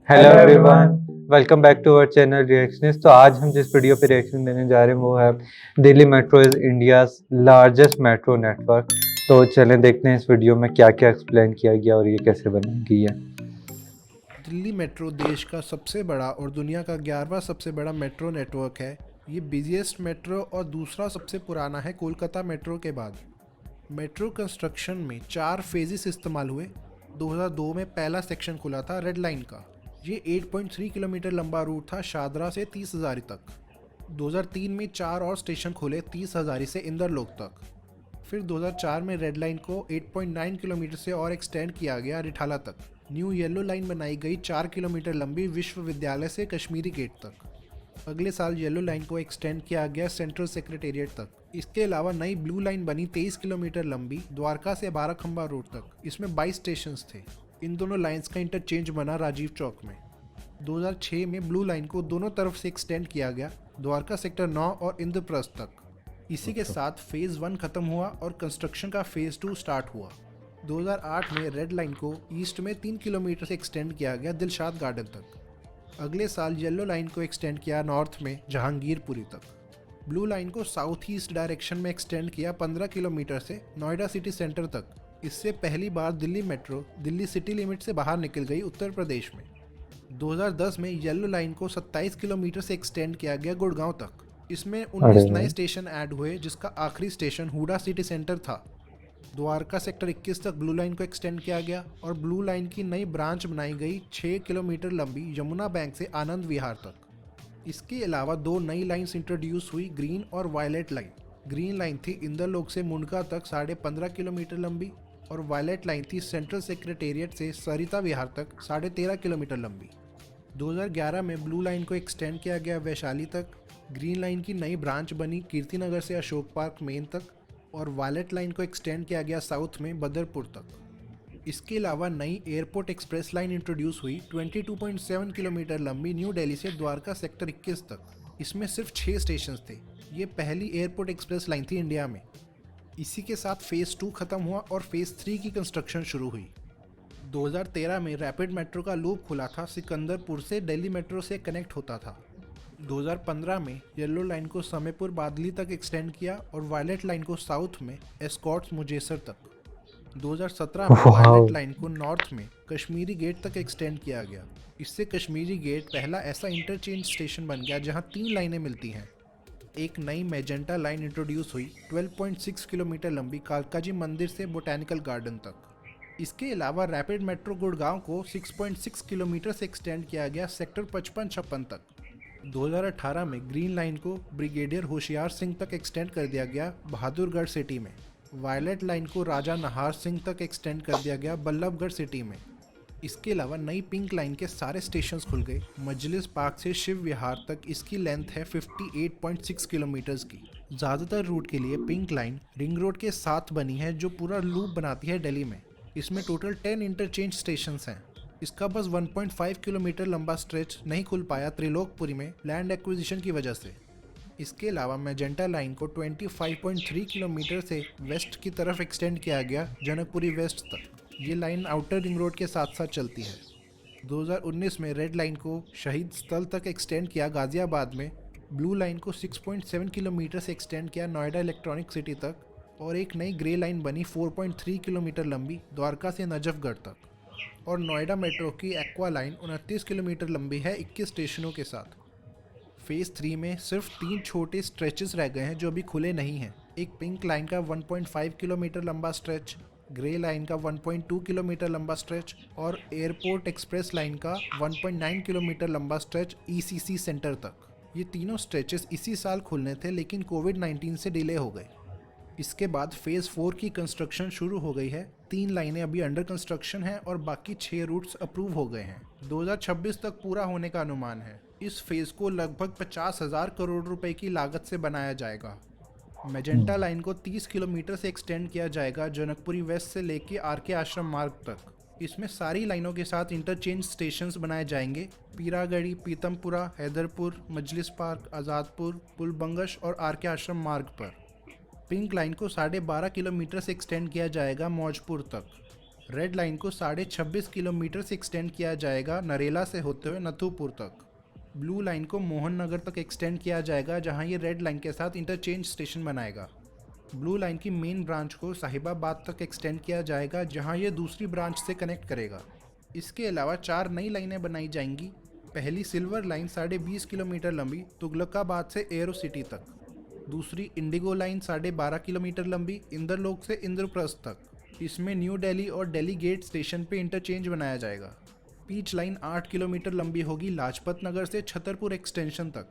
Hello everyone, welcome back to our channel reactionist. तो आज हम जिस वीडियो पे रिएक्शन देने जा रहे हैं वो है Delhi metro is India's largest metro network. तो चलें देखते हैं इस वीडियो में क्या क्या एक्सप्लेन किया गया और ये कैसे बनाई गई है। दिल्ली मेट्रो देश का सबसे बड़ा और दुनिया का 11वां सबसे बड़ा मेट्रो नेटवर्क है। ये बिजिएस्ट मेट्रो और दूसरा सबसे पुराना है कोलकाता मेट्रो के बाद। मेट्रो कंस्ट्रक्शन में 4 फेजेस इस्तेमाल हुए। 2002 में पहला सेक्शन खुला था रेड लाइन का। ये 8.3 किलोमीटर लंबा रूट था शादरा से 30 हज़ारी तक। 2003 में 4 और स्टेशन खुले 30 हज़ारी से इंदरलोक तक। फिर 2004 में रेड लाइन को 8.9 किलोमीटर से और एक्सटेंड किया गया रिठाला तक। न्यू येलो लाइन बनाई गई 4 किलोमीटर लंबी विश्वविद्यालय से कश्मीरी गेट तक। अगले साल येलो लाइन को एक्सटेंड किया गया सेंट्रल सेक्रेटेरिएट तक। इसके अलावा नई ब्लू लाइन बनी 23 किलोमीटर लंबी द्वारका से 12 खंबा रोड तक। इसमें 22 स्टेशन थे। इन दोनों लाइंस का इंटरचेंज बना राजीव चौक में। 2006 में ब्लू लाइन को दोनों तरफ से एक्सटेंड किया गया द्वारका सेक्टर 9 और इंद्रप्रस्थ तक। इसी के साथ फेज़ 1 खत्म हुआ और कंस्ट्रक्शन का फेज़ 2 स्टार्ट हुआ। 2008 में रेड लाइन को ईस्ट में 3 किलोमीटर से एक्सटेंड किया गया दिलशाद गार्डन तक। अगले साल येलो लाइन को एक्सटेंड किया नॉर्थ में जहांगीरपुरी तक। ब्लू लाइन को साउथ ईस्ट डायरेक्शन में एक्सटेंड किया 15 किलोमीटर से नोएडा सिटी सेंटर तक। इससे पहली बार Delhi metro Delhi city limit से बाहर निकल गई उत्तर प्रदेश में। 2010 में येलो लाइन को 27 किलोमीटर से एक्सटेंड किया गया गुड़गांव तक। इसमें 19 नए स्टेशन ऐड हुए जिसका आखिरी स्टेशन हुडा सिटी सेंटर था। द्वारका सेक्टर 21 तक ब्लू लाइन को एक्सटेंड किया गया और ब्लू लाइन की नई ब्रांच बनाई गई 6 किलोमीटर लंबी यमुना बैंक से आनंद विहार तक। इसके अलावा 2 नई लाइंस इंट्रोड्यूस हुई ग्रीन और वायलेट लाइन। ग्रीन लाइन थी इंदरलोक से मुंडका तक 15.5 किलोमीटर लंबी और वायलेट लाइन थी सेंट्रल सेक्रेटेरिएट से सरिता विहार तक 13.5 किलोमीटर लंबी। 2011 में ब्लू लाइन को एक्सटेंड किया गया वैशाली तक। ग्रीन लाइन की नई ब्रांच बनी कीर्तिनगर से अशोक पार्क मेन तक और वायलेट लाइन को एक्सटेंड किया गया साउथ में बदरपुर तक। इसके अलावा नई एयरपोर्ट एक्सप्रेस लाइन इंट्रोड्यूस हुई 22.7 किलोमीटर लंबी न्यू दिल्ली से द्वारका सेक्टर 21 तक। इसमें सिर्फ 6 स्टेशन थे। ये पहली एयरपोर्ट एक्सप्रेस लाइन थी इंडिया में। इसी के साथ फेज़ 2 खत्म हुआ और फेज़ 3 की कंस्ट्रक्शन शुरू हुई। 2013 में रैपिड मेट्रो का लूप खुला था सिकंदरपुर से दिल्ली मेट्रो से कनेक्ट होता था। 2015 में येलो लाइन को समयपुर बादली तक एक्सटेंड किया और वायलेट लाइन को साउथ में एस्कॉर्ट्स मुजेसर तक। 2017 में वाह, वायलेट लाइन को नॉर्थ में कश्मीरी गेट तक एक्सटेंड किया गया। इससे कश्मीरी गेट पहला ऐसा इंटरचेंज स्टेशन बन गया जहां 3 लाइनें मिलती हैं। एक नई मैजेंटा लाइन इंट्रोड्यूस हुई 12.6 किलोमीटर लंबी कालकाजी मंदिर से बोटैनिकल गार्डन तक। इसके अलावा रैपिड मेट्रो गुड़गांव को 6.6 किलोमीटर से एक्सटेंड किया गया सेक्टर 55-56 तक। 2018 में ग्रीन लाइन को ब्रिगेडियर होशियार सिंह तक एक्सटेंड कर दिया गया बहादुरगढ़ सिटी में। वायलेट लाइन को राजा नहार सिंह तक एक्सटेंड कर दिया गया बल्लभगढ़ सिटी में। इसके अलावा नई पिंक लाइन के सारे स्टेशंस खुल गए। मजलिस पार्क से शिव विहार तक इसकी लेंथ है 58.6 किलोमीटर्स की। ज़्यादातर रूट के लिए पिंक लाइन रिंग रोड के साथ बनी है जो पूरा लूप बनाती है दिल्ली में। इसमें टोटल 10 इंटरचेंज स्टेशंस हैं। इसका बस 1.5 किलोमीटर लंबा स्ट्रेच नहीं खुल पाया त्रिलोकपुरी में लैंड एक्विजिशन की वजह से। इसके अलावा मैजेंटा लाइन को 25.3 किलोमीटर से वेस्ट की तरफ एक्सटेंड किया गया जनकपुरी वेस्ट तक। ये लाइन आउटर रिंग रोड के साथ साथ चलती है। 2019 में रेड लाइन को शहीद स्थल तक एक्सटेंड किया गाजियाबाद में। ब्लू लाइन को 6.7 किलोमीटर से एक्सटेंड किया नोएडा इलेक्ट्रॉनिक सिटी तक और एक नई ग्रे लाइन बनी 4.3 किलोमीटर लंबी द्वारका से नजफगढ़ तक। और नोएडा मेट्रो की एक्वा लाइन 29 किलोमीटर लंबी है 21 स्टेशनों के साथ। फेज़ 3 में सिर्फ 3 छोटे स्ट्रेचेस रह गए हैं जो अभी खुले नहीं हैं। एक पिंक लाइन का 1.5 किलोमीटर लंबा स्ट्रेच, ग्रे लाइन का 1.2 किलोमीटर लंबा स्ट्रेच और एयरपोर्ट एक्सप्रेस लाइन का 1.9 किलोमीटर लंबा स्ट्रेच ईसीसी सेंटर तक। ये तीनों स्ट्रेचेस इसी साल खुलने थे लेकिन कोविड-19 से डिले हो गए। इसके बाद फेज़ 4 की कंस्ट्रक्शन शुरू हो गई है। 3 लाइनें अभी अंडर कंस्ट्रक्शन हैं और बाकी 6 रूट्स अप्रूव हो गए हैं। 2026 तक पूरा होने का अनुमान है। इस फेज़ को लगभग 50,000 करोड़ रुपए की लागत से बनाया जाएगा। मैजेंटा लाइन को 30 किलोमीटर से एक्सटेंड किया जाएगा जनकपुरी वेस्ट से लेके आरके आश्रम मार्ग तक। इसमें सारी लाइनों के साथ इंटरचेंज स्टेशंस बनाए जाएंगे पीरागढ़ी, पीतमपुरा, हैदरपुर, मजलिस पार्क, आज़ादपुर, पुलबंगश और आरके आश्रम मार्ग पर। पिंक लाइन को 12.5 किलोमीटर से एक्सटेंड किया जाएगा मौजपुर तक। रेड लाइन को 26.5 किलोमीटर से एक्सटेंड किया जाएगा नरेला से होते हुए नथुपुर तक। ब्लू लाइन को मोहन नगर तक एक्सटेंड किया जाएगा जहां ये रेड लाइन के साथ इंटरचेंज स्टेशन बनाएगा। ब्लू लाइन की मेन ब्रांच को साहिबाबाद तक एक्सटेंड किया जाएगा जहां ये दूसरी ब्रांच से कनेक्ट करेगा। इसके अलावा 4 नई लाइनें बनाई जाएंगी। पहली सिल्वर लाइन 20.5 किलोमीटर लंबी तुगलकाबाद से एरो सिटी तक। दूसरी इंडिगो लाइन 12.5 किलोमीटर लंबी इंद्रलोक से इंद्रप्रस्थ तक। इसमें न्यू दिल्ली और दिल्ली गेट स्टेशन पे इंटरचेंज बनाया जाएगा। पीच लाइन 8 किलोमीटर लंबी होगी लाजपत नगर से छतरपुर एक्सटेंशन तक।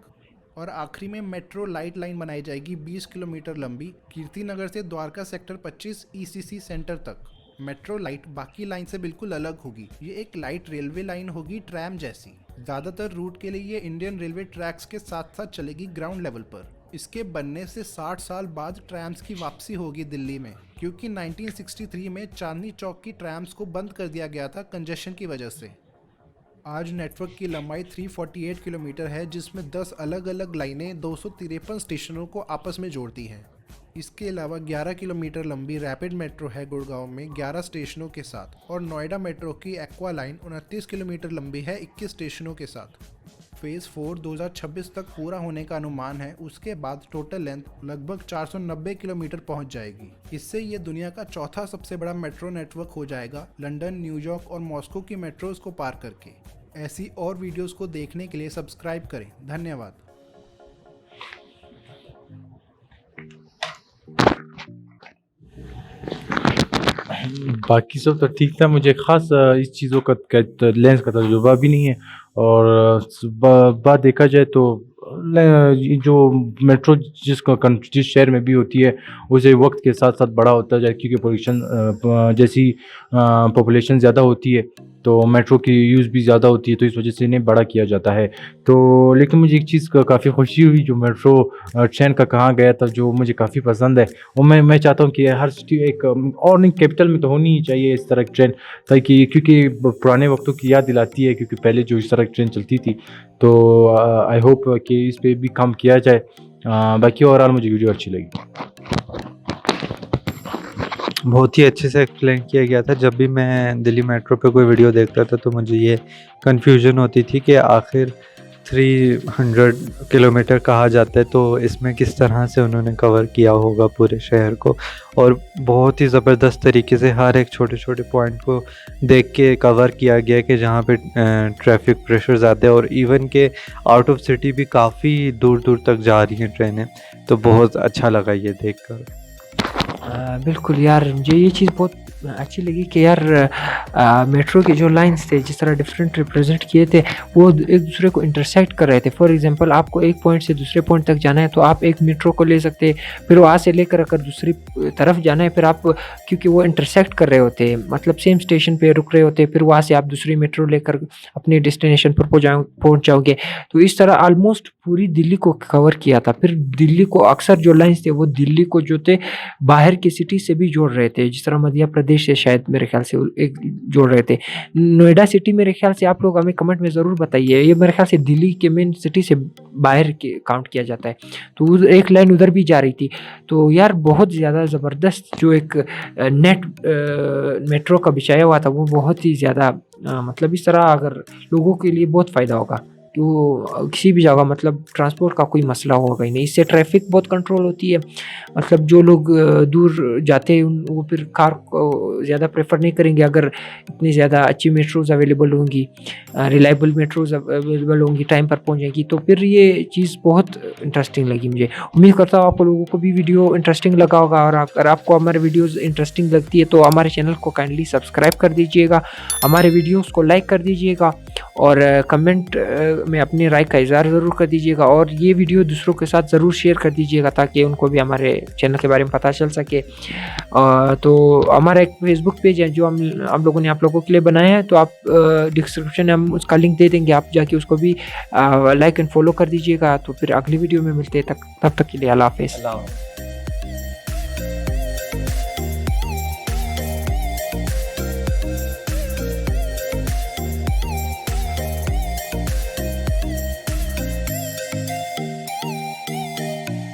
और आखिरी में मेट्रो लाइट लाइन बनाई जाएगी 20 किलोमीटर लंबी कीर्ति नगर से द्वारका सेक्टर 25 ईसीसी सेंटर तक। मेट्रो लाइट बाकी लाइन से बिल्कुल अलग होगी। ये एक लाइट रेलवे लाइन होगी ट्रैम जैसी। ज़्यादातर रूट के लिए ये इंडियन रेलवे ट्रैक्स के साथ साथ चलेगी ग्राउंड लेवल पर। इसके बनने से 60 साल बाद ट्रैम्स की वापसी होगी दिल्ली में, क्योंकि 1963 में चांदनी चौक की ट्रैम्स को बंद कर दिया गया था कंजेशन की वजह से। आज नेटवर्क की लंबाई 348 किलोमीटर है, जिसमें 10 अलग अलग लाइनें 253 स्टेशनों को आपस में जोड़ती हैं। इसके अलावा 11 किलोमीटर लंबी रैपिड मेट्रो है गुड़गांव में 11 स्टेशनों के साथ, और नोएडा मेट्रो की एक्वा लाइन 29 किलोमीटर लंबी है 21 स्टेशनों के साथ। फेज़ 4 2026 तक पूरा होने का अनुमान है। उसके बाद टोटल लेंथ लगभग 490 किलोमीटर पहुंच जाएगी। इससे ये दुनिया का चौथा सबसे बड़ा मेट्रो नेटवर्क हो जाएगा, लंदन, न्यूयॉर्क और मॉस्को की मेट्रोज को पार करके। ऐसी और वीडियोस को देखने के लिए सब्सक्राइब करें। धन्यवाद। बाकी सब तो ठीक था। मुझे ख़ास इस चीज़ों का लेंस का तजुर्बा भी नहीं है, और बात देखा जाए तो ये जो मेट्रो जिस शहर में भी होती है उसे वक्त के साथ साथ बड़ा होता जाए, क्योंकि पोल्यूशन जैसी पॉपुलेशन ज़्यादा होती है तो मेट्रो की यूज़ भी ज़्यादा होती है, तो इस वजह से इन्हें बड़ा किया जाता है। तो लेकिन मुझे एक चीज़ का काफ़ी खुशी हुई, जो मेट्रो ट्रेन का कहाँ गया था, जो मुझे काफ़ी पसंद है। और मैं चाहता हूँ कि हर सिटी एक और नहीं कैपिटल में तो होनी ही चाहिए इस तरह की ट्रेन, ताकि क्योंकि पुराने वक्तों की याद दिलाती है, क्योंकि पहले जो इस तरह की ट्रेन चलती थी। तो आई होप कि इस पर भी काम किया जाए। बाकी ओवरऑल मुझे वीडियो अच्छी लगी। बहुत ही अच्छे से एक्सप्लेन किया गया था। जब भी मैं दिल्ली मेट्रो पे कोई वीडियो देखता था तो मुझे ये कन्फ्यूजन होती थी कि आखिर 300 किलोमीटर कहा जाता है, तो इसमें किस तरह से उन्होंने कवर किया होगा पूरे शहर को। और बहुत ही ज़बरदस्त तरीके से हर एक छोटे छोटे पॉइंट को देख के कवर किया गया कि जहाँ पे ट्रैफिक प्रेशर ज़्यादा है, और इवन के आउट ऑफ सिटी भी काफ़ी दूर दूर तक जा रही हैं ट्रेनें। तो बहुत अच्छा लगा ये देखकर। बिल्कुल यार, मुझे ये चीज़ बहुत अच्छी लगी कि यार मेट्रो के जो लाइंस थे जिस तरह डिफरेंट रिप्रेजेंट किए थे वो एक दूसरे को इंटरसेक्ट कर रहे थे। फॉर एग्जांपल आपको एक पॉइंट से दूसरे पॉइंट तक जाना है तो आप एक मेट्रो को ले सकते हैं, फिर वहाँ से लेकर अगर दूसरी तरफ जाना है फिर आप, क्योंकि वो इंटरसेक्ट कर रहे होते हैं, मतलब सेम स्टेशन पे रुक रहे होते हैं, फिर वहाँ से आप दूसरी मेट्रो लेकर अपने डेस्टिनेशन पर पहुँच जाओगे। तो इस तरह ऑलमोस्ट पूरी दिल्ली को कवर किया था। फिर दिल्ली को अक्सर जो लाइन्स थे वो दिल्ली को जो थे बाहर की सिटी से भी जोड़ रहे थे, जिस तरह मध्य प्रदेश से शायद मेरे ख्याल से एक जोड़ रहे थे। नोएडा सिटी मेरे ख्याल से, आप लोग हमें कमेंट में ज़रूर बताइए, ये मेरे ख्याल से दिल्ली के मेन सिटी से बाहर के काउंट किया जाता है। तो एक लाइन उधर भी जा रही थी। तो यार बहुत ज़्यादा ज़बरदस्त जो एक मेट्रो का बिछाया हुआ था वो बहुत ही ज़्यादा मतलब इस तरह अगर लोगों के लिए बहुत फ़ायदा होगा कि वो किसी भी जगह मतलब ट्रांसपोर्ट का कोई मसला होगा ही नहीं। इससे ट्रैफिक बहुत कंट्रोल होती है। मतलब जो लोग दूर जाते हैं वो फिर कार को ज़्यादा प्रेफर नहीं करेंगे अगर इतनी ज़्यादा अच्छी मेट्रोज अवेलेबल होंगी, रिलायबल मेट्रोज अवेलेबल होंगी, टाइम पर पहुंचेंगी। तो फिर ये चीज़ बहुत इंटरेस्टिंग लगी मुझे। उम्मीद करता हूँ आप लोगों को भी वीडियो इंटरेस्टिंग लगा होगा, और अगर आपको हमारे वीडियोज़ इंटरेस्टिंग लगती है तो हमारे चैनल को काइंडली सब्सक्राइब कर दीजिएगा, हमारे वीडियोज़ को लाइक कर दीजिएगा, और कमेंट में अपनी राय का इज़हार ज़रूर कर दीजिएगा, और ये वीडियो दूसरों के साथ ज़रूर शेयर कर दीजिएगा ताकि उनको भी हमारे चैनल के बारे में पता चल सके। तो हमारा एक फेसबुक पेज है जो हम लोगों ने आप लोगों के लिए बनाया है, तो आप डिस्क्रिप्शन में हम उसका लिंक दे देंगे, आप जाके उसको भी लाइक एंड फॉलो कर दीजिएगा। तो फिर अगली वीडियो में मिलते हैं, तब तक के लिए अल्लाह हाफ़िज़।